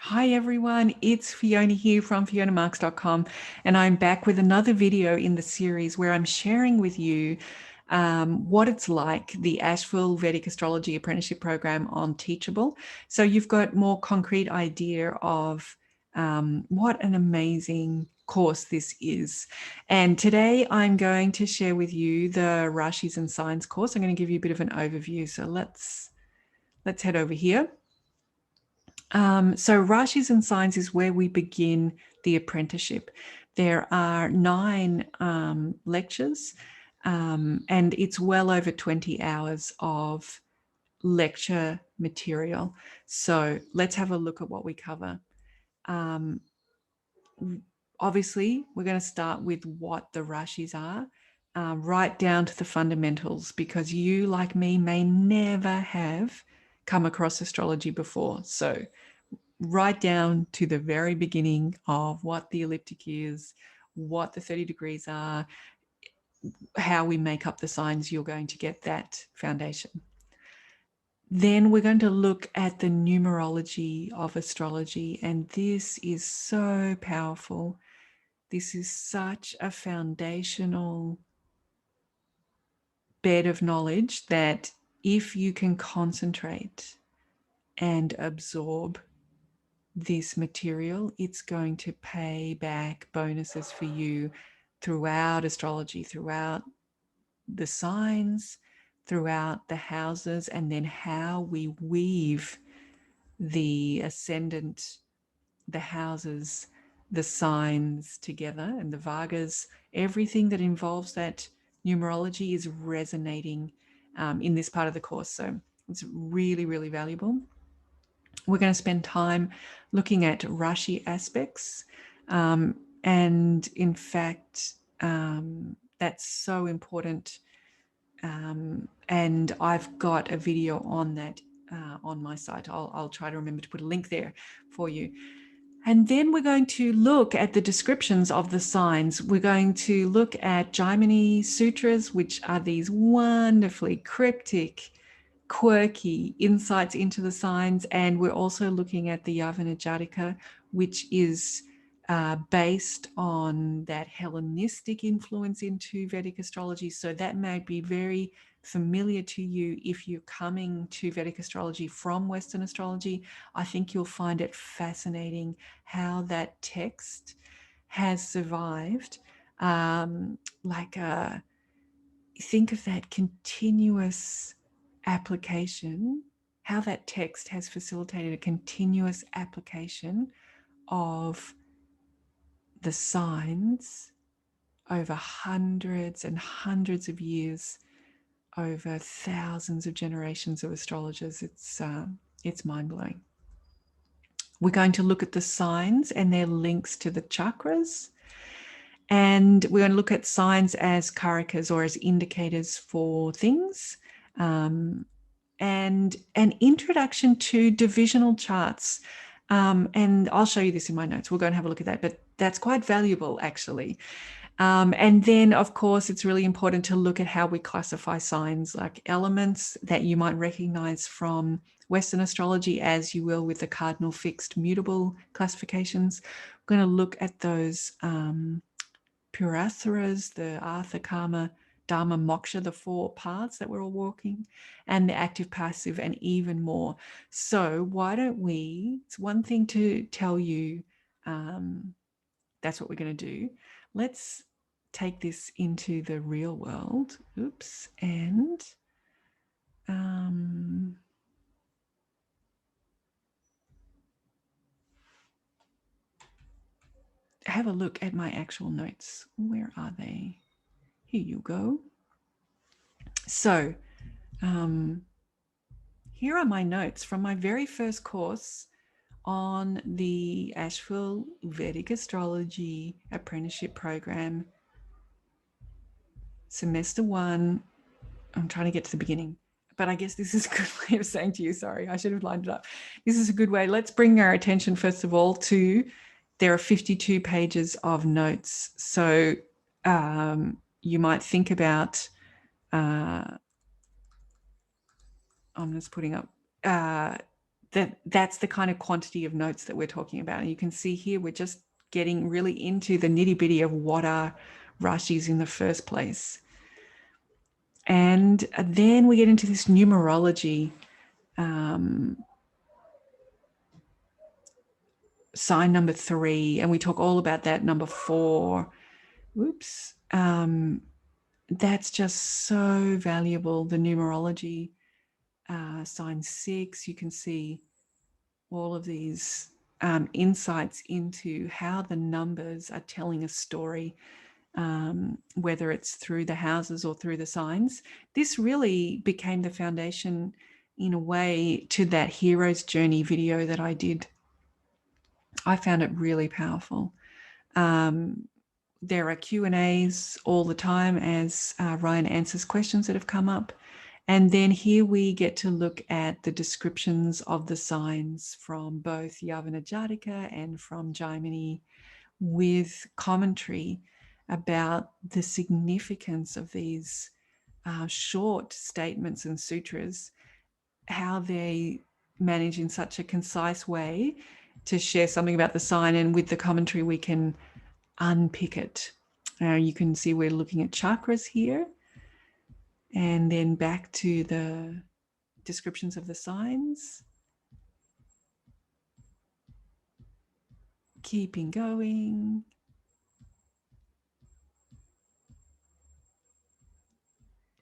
Hi everyone, it's Fiona here from FionaMarks.com, and I'm back with another video in the series where I'm sharing with you what it's like, the Asheville Vedic Astrology Apprenticeship Program on Teachable. So you've got more concrete idea of what an amazing course this is. And today I'm going to share with you the Rasis and Signs course. I'm going to give you a bit of an overview. So let's head over here. So Rasis and Signs is where we begin the apprenticeship. There are 9 lectures, and it's well over 20 hours of lecture material. So let's have a look at what we cover. Obviously, we're going to start with what the Rashis are, right down to the fundamentals, because you, like me, may never have come across astrology before. So right down to the very beginning of what the ecliptic is, what the 30 degrees are, how we make up the signs, you're going to get that foundation. Then we're going to look at the numerology of astrology, and this is so powerful. This is such a foundational bed of knowledge that if you can concentrate and absorb this material, it's going to pay back bonuses for you throughout astrology, throughout the signs, throughout the houses, and then how we weave the ascendant, the houses, the signs together, and the Vargas. Everything that involves that numerology is resonating in this part of the course. So it's really, really valuable. We're going to spend time looking at Rashi aspects. And in fact, that's so important. And I've got a video on that on my site. I'll try to remember to put a link there for you. And then we're going to look at the descriptions of the signs. We're going to look at Jaimini Sutras, which are these wonderfully cryptic, quirky insights into the signs. And we're also looking at the Yavana Jataka, which is based on that Hellenistic influence into Vedic astrology. So that may be very familiar to you if you're coming to Vedic astrology from Western astrology. I think you'll find it fascinating how that text has survived. Think of that continuous application, how that text has facilitated a continuous application of the signs over hundreds and hundreds of years, over thousands of generations of astrologers. It's mind-blowing. We're going to look at the signs and their links to the chakras. And we're going to look at signs as karakas, or as indicators for things. And an introduction to divisional charts. And I'll show you this in my notes. We'll go and have a look at that, but that's quite valuable actually. And then, of course, it's really important to look at how we classify signs, like elements that you might recognize from Western astrology, as you will with the cardinal, fixed, mutable classifications. We're going to look at those Purasharas, the Artha, Karma, Dharma, Moksha, the 4 paths that we're all walking, and the active, passive, and even more. So why don't we, it's one thing to tell you that's what we're going to do. Let's take this into the real world. Oops. And have a look at my actual notes. Where are they? Here you go. So here are my notes from my very first course on the Asheville Vedic Astrology Apprenticeship Program, semester 1. I'm trying to get to the beginning, but I guess this is a good way of saying to you, sorry, I should have lined it up. This is a good way. Let's bring our attention, first of all, to there are 52 pages of notes. So you might think about, I'm just putting up that's the kind of quantity of notes that we're talking about. And you can see here, we're just getting really into the nitty bitty of what are rashis in the first place. And then we get into this numerology, sign number 3, and we talk all about that, number 4. Whoops. That's just so valuable, the numerology. Sign 6, you can see all of these insights into how the numbers are telling a story, whether it's through the houses or through the signs. This really became the foundation, in a way, to that hero's journey video that I did. I found it really powerful. There are Q&As all the time as Ryan answers questions that have come up. And then here we get to look at the descriptions of the signs from both Yavana Jataka and from Jaimini, with commentary about the significance of these short statements and sutras, how they manage in such a concise way to share something about the sign, and with the commentary we can unpick it. You can see we're looking at chakras here, and then back to the descriptions of the signs. Keeping going.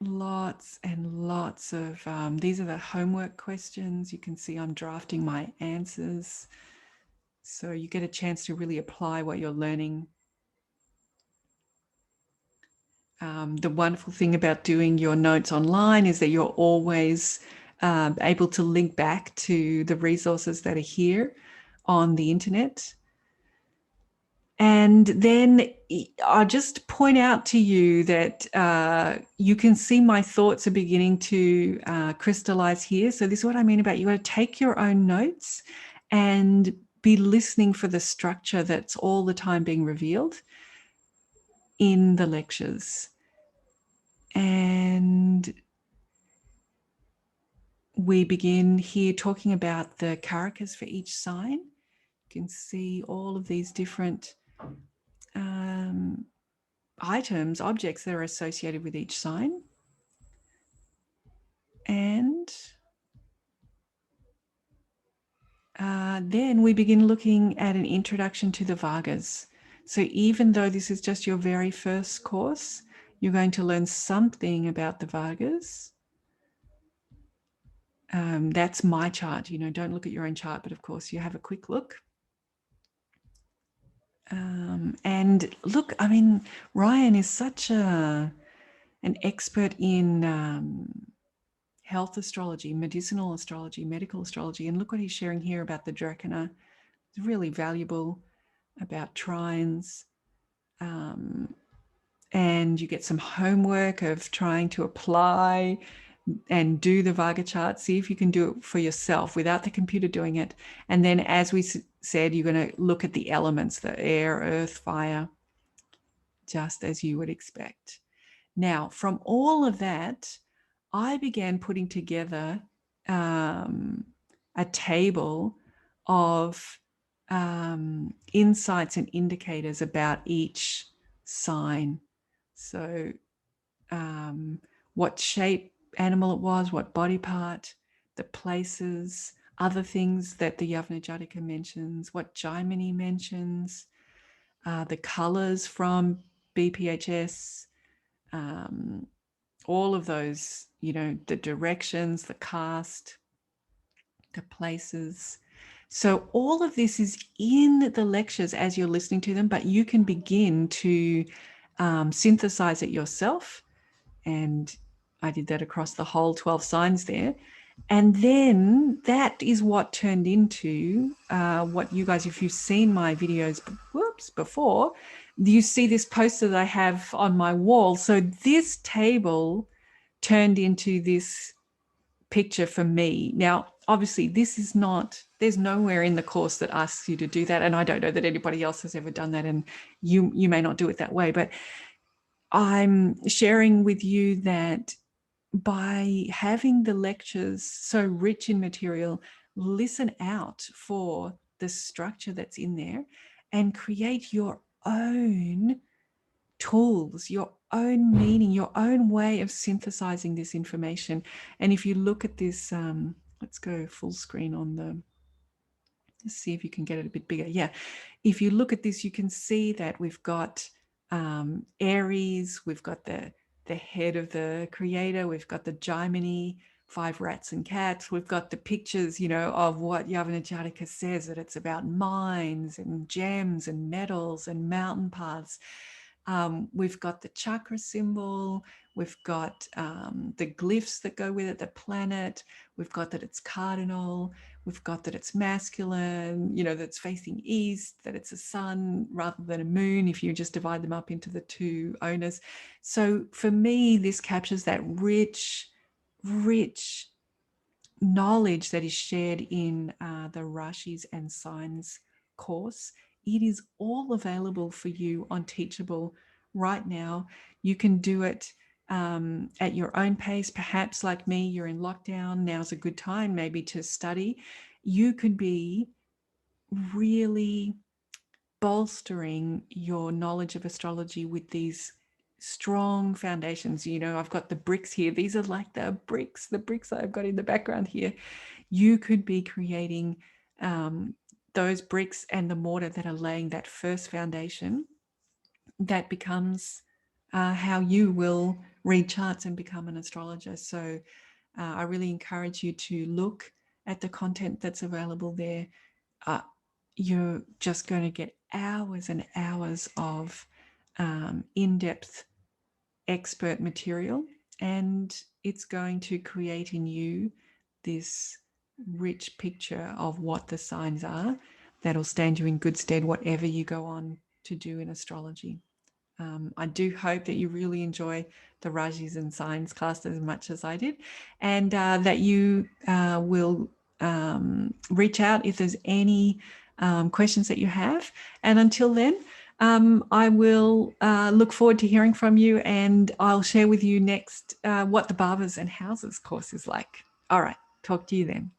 Lots and lots of, these are the homework questions. You can see I'm drafting my answers, so you get a chance to really apply what you're learning. The wonderful thing about doing your notes online is that you're always able to link back to the resources that are here on the internet. And then I'll just point out to you that you can see my thoughts are beginning to crystallize here. So this is what I mean about, you got to take your own notes and be listening for the structure that's all the time being revealed in the lectures. And we begin here talking about the karakas for each sign. You can see all of these different items, objects that are associated with each sign. And then we begin looking at an introduction to the Vargas. So even though this is just your very first course, you're going to learn something about the Vargas. That's my chart. You know, don't look at your own chart, but of course you have a quick look. And look, I mean, Ryan is such an expert in health astrology, medicinal astrology, medical astrology. And look what he's sharing here about the Drakana. It's really valuable, about trines. And you get some homework of trying to apply and do the Varga chart. See if you can do it for yourself without the computer doing it. And then, as we said, you're going to look at the elements, the air, earth, fire, just as you would expect. Now, from all of that, I began putting together a table of insights and indicators about each sign. So what shape animal it was, what body part, the places, other things that the Yavana Jataka mentions, what Jaimini mentions, the colors from BPHS, all of those, you know, the directions, the cast, the places. So all of this is in the lectures as you're listening to them, but you can begin to synthesize it yourself. And I did that across the whole 12 signs there. And then that is what turned into what you guys, if you've seen my videos before, you see this poster that I have on my wall. So this table turned into this picture for me. Now, obviously, this is not, there's nowhere in the course that asks you to do that. And I don't know that anybody else has ever done that. And you may not do it that way. But I'm sharing with you that by having the lectures so rich in material, listen out for the structure that's in there and create your own tools, your own meaning, your own way of synthesizing this information. And if you look at this, let's go full screen on the, let's see if you can get it a bit bigger. Yeah, if you look at this, you can see that we've got Aries, we've got the head of the creator, we've got the Gemini, 5 rats and cats, we've got the pictures, you know, of what Yavana Jataka says, that it's about mines and gems and metals and mountain paths. We've got the chakra symbol, we've got the glyphs that go with it, the planet, we've got that it's cardinal, we've got that it's masculine, you know, that's facing east, that it's a sun rather than a moon, if you just divide them up into the 2 owners. So for me, this captures that rich knowledge that is shared in the Rasis and Signs course. It is all available for you on Teachable right now. You can do it at your own pace. Perhaps like me, you're in lockdown. Now's a good time maybe to study. You could be really bolstering your knowledge of astrology with these strong foundations. You know, I've got the bricks here. These are like the bricks that I've got in the background here. You could be creating those bricks and the mortar that are laying that first foundation that becomes how you will read charts and become an astrologer. So I really encourage you to look at the content that's available there. You're just going to get hours and hours of in-depth expert material, and it's going to create in you this rich picture of what the signs are that'll stand you in good stead whatever you go on to do in astrology. I do hope that you really enjoy the Rasis and Signs class as much as I did, and that you will reach out if there's any questions that you have. And until then, I will look forward to hearing from you, and I'll share with you next what the Bhavas and Houses course is like. All right, talk to you then.